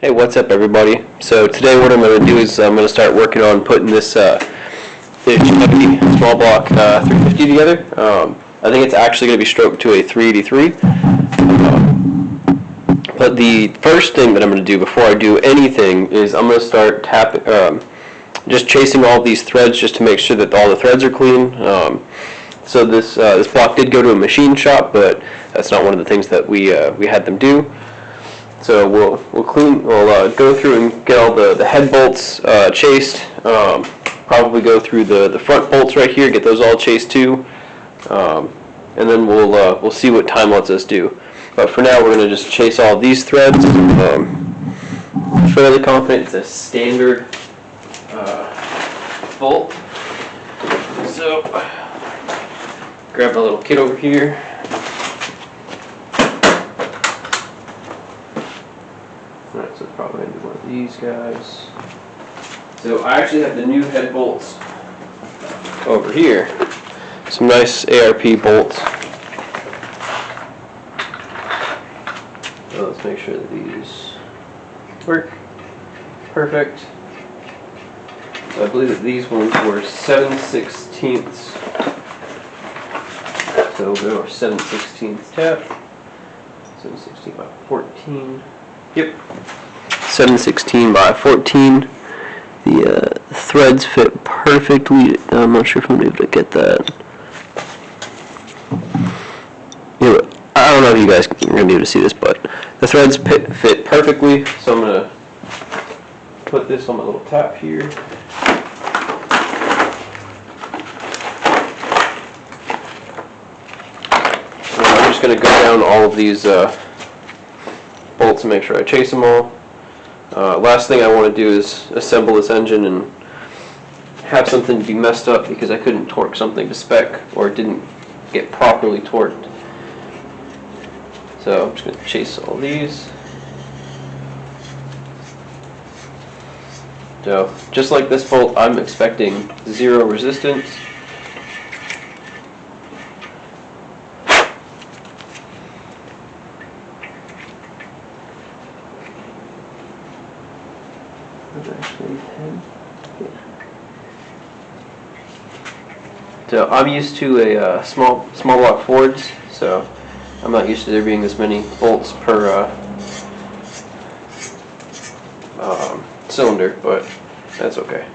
Hey, what's up, everybody? So today what I'm going to do is I'm going to start working on putting this Chevy small block 350 together. I think it's actually going to be stroked to a 383. But the first thing that I'm going to do before I do anything is I'm going to start just chasing all these threads just to make sure that all the threads are clean. So this block did go to a machine shop, but that's not one of the things that we had them do. So we'll go through and get all the head bolts chased. Probably go through the front bolts right here, get those all chased too, and then we'll see what time lets us do. But for now, we're going to just chase all these threads. I'm fairly confident it's a standard bolt. So grab my little kit over here. Alright, so probably going to be one of these guys. So I actually have the new head bolts over here. Some nice ARP bolts. So let's make sure that these work perfect. So I believe that these ones were 7/16. So we'll go our 7/16 tap. 7/16 by 14. Yep. 7/16 by 14. The threads fit perfectly. I'm not sure if I'm able to get that. Anyway, I don't know if you guys are going to be able to see this, but the threads fit perfectly. So I'm going to put this on my little tap here. And I'm just going to go down all of these bolts and make sure I chase them all. Last thing I want to do is assemble this engine and have something be messed up because I couldn't torque something to spec or it didn't get properly torqued. So I'm just going to chase all these. So just like this bolt, I'm expecting 0 resistance. So I'm used to a small block Fords, so I'm not used to there being as many bolts per cylinder, but that's okay.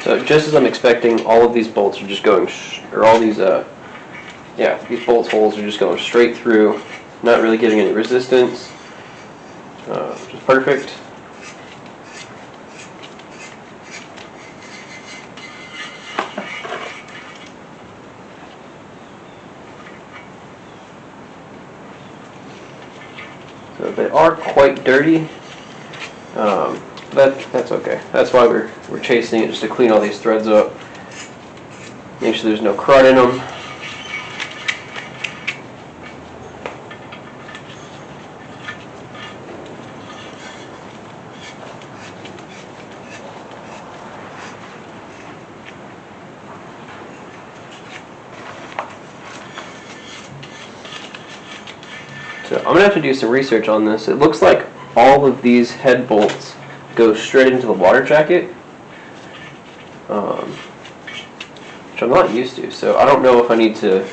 So just as I'm expecting, all of these bolts are just going, or all these, these bolt holes are just going straight through, not really giving any resistance, which is perfect. So they are quite dirty. That's okay. That's why we're chasing it, just to clean all these threads up. Make sure there's no crud in them. So I'm gonna have to do some research on this. It looks like all of these head bolts go straight into the water jacket, which I'm not used to. So I don't know if I need to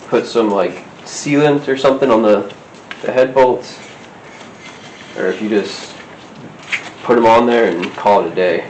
put some like sealant or something on the head bolts, or if you just put them on there and call it a day.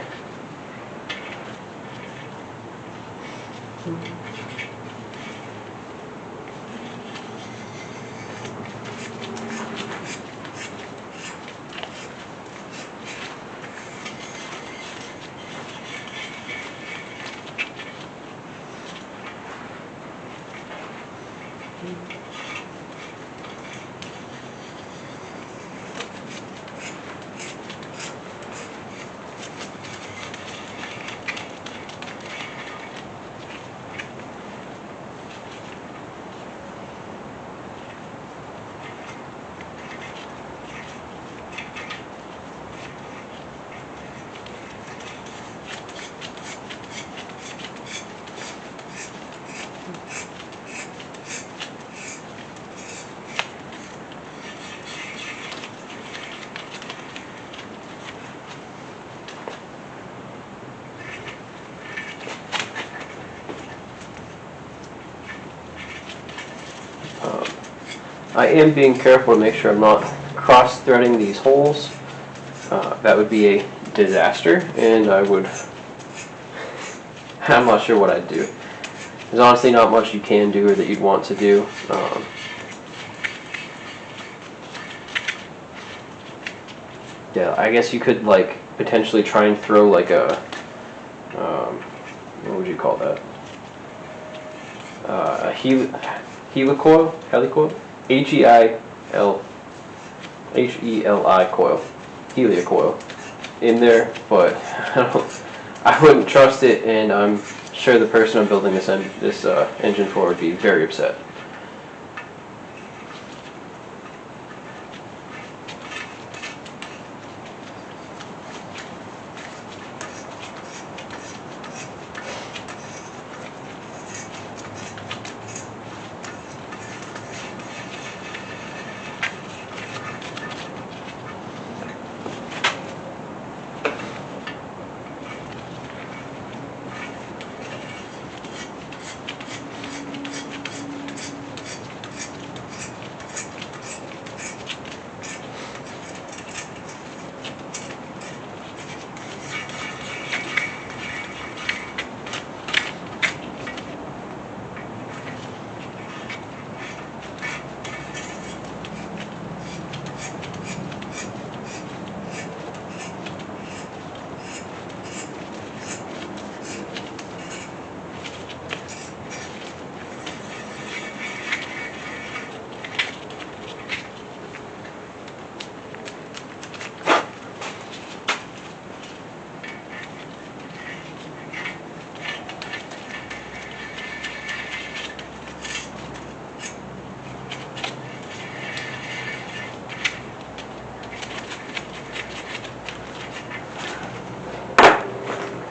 I am being careful to make sure I'm not cross-threading these holes. That would be a disaster, and I'm not sure what I'd do. There's honestly not much you can do or that you'd want to do. Yeah, I guess you could like potentially try and throw like a, what would you call that? A helicoil, Heli coil, helicoil in there, but I wouldn't trust it, and I'm sure the person I'm building this engine for would be very upset.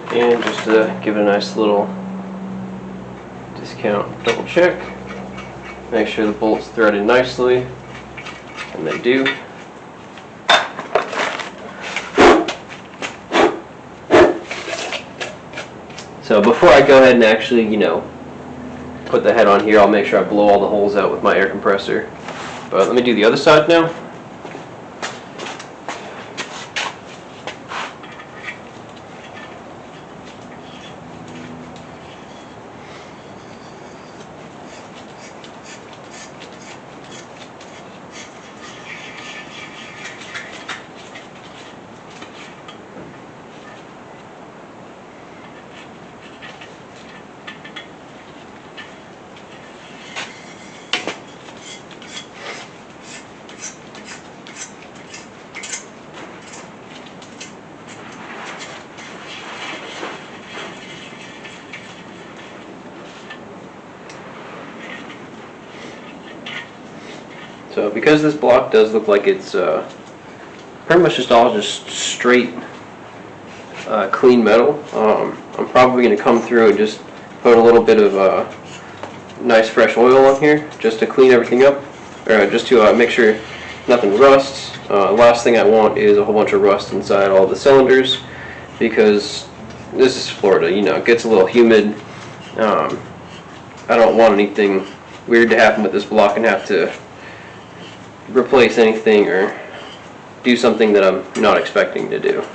And just to give it a nice little discount, double check, make sure the bolts threaded nicely, and they do. So before I go ahead and actually, put the head on here, I'll make sure I blow all the holes out with my air compressor. But let me do the other side now. So because this block does look like it's pretty much just straight clean metal, I'm probably going to come through and just put a little bit of nice fresh oil on here just to clean everything up, or just to make sure nothing rusts. Last thing I want is a whole bunch of rust inside all the cylinders, because this is Florida, it gets a little humid. I don't want anything weird to happen with this block and have to replace anything or do something that I'm not expecting to do.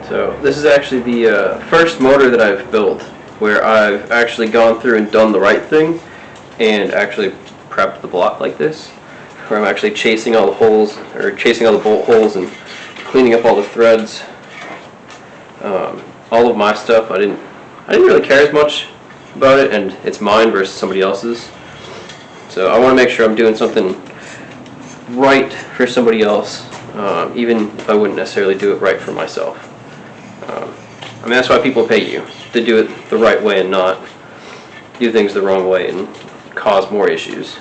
So this is actually the first motor that I've built where I've actually gone through and done the right thing and actually prepped the block like this, where I'm actually chasing all the holes, or chasing all the bolt holes and cleaning up all the threads. All of my stuff, I didn't really care as much about it, and it's mine versus somebody else's. So I want to make sure I'm doing something right for somebody else, even if I wouldn't necessarily do it right for myself. I mean, that's why people pay you, to do it the right way and not do things the wrong way and cause more issues.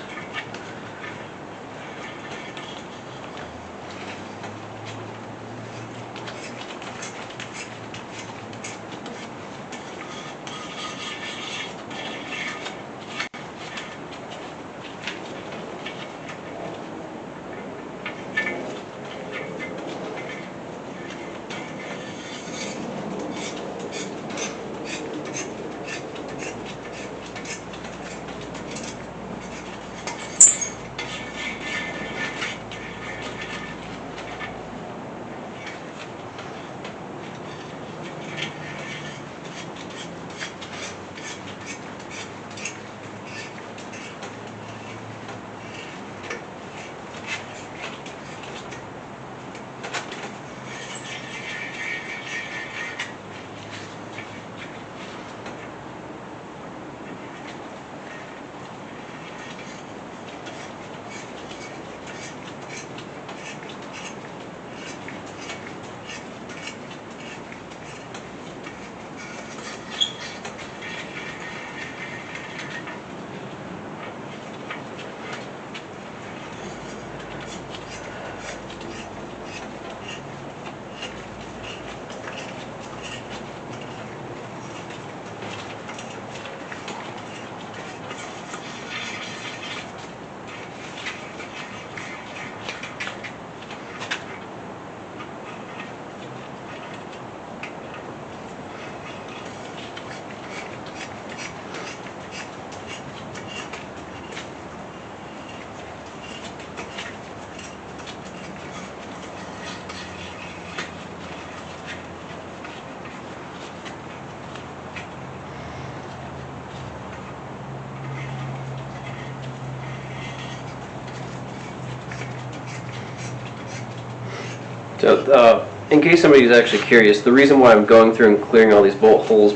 So, in case somebody's actually curious, the reason why I'm going through and clearing all these bolt holes,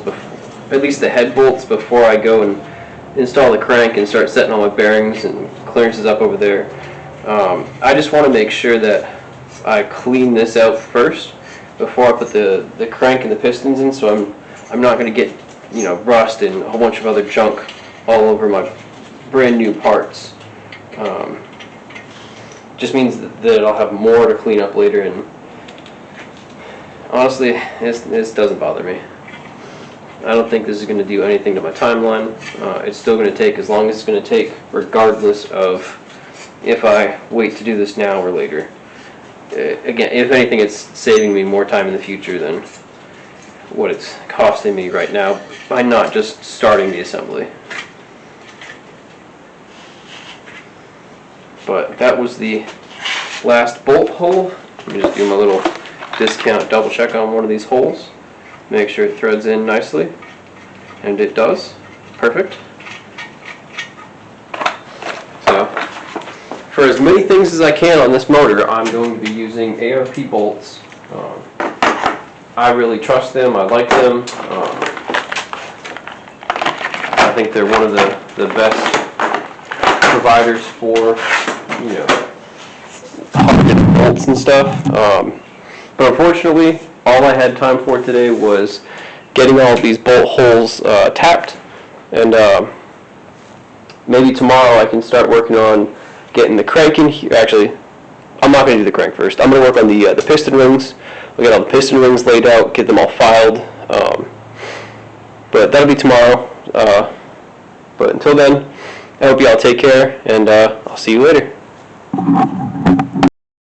at least the head bolts, before I go and install the crank and start setting all my bearings and clearances up over there, I just want to make sure that I clean this out first before I put the crank and the pistons in, so I'm not going to get, you know, rust and a whole bunch of other junk all over my brand new parts. Just means that I'll have more to clean up later, and honestly, this doesn't bother me. I don't think this is going to do anything to my timeline. It's still going to take as long as it's going to take, regardless of if I wait to do this now or later. Again, if anything, it's saving me more time in the future than what it's costing me right now by not just starting the assembly. But that was the last bolt hole. Let me just do my little discount double check on one of these holes. Make sure it threads in nicely. And it does. Perfect. So, for as many things as I can on this motor, I'm going to be using ARP bolts. I really trust them. I like them. I think they're one of the best providers for, you know, hard bolts and stuff. But unfortunately, all I had time for today was getting all of these bolt holes tapped, and maybe tomorrow I can start working on getting the crank in here. Actually, I'm not going to do the crank first. I'm going to work on the piston rings. We'll get all the piston rings laid out, get them all filed. But that'll be tomorrow. But until then, I hope you all take care, and I'll see you later.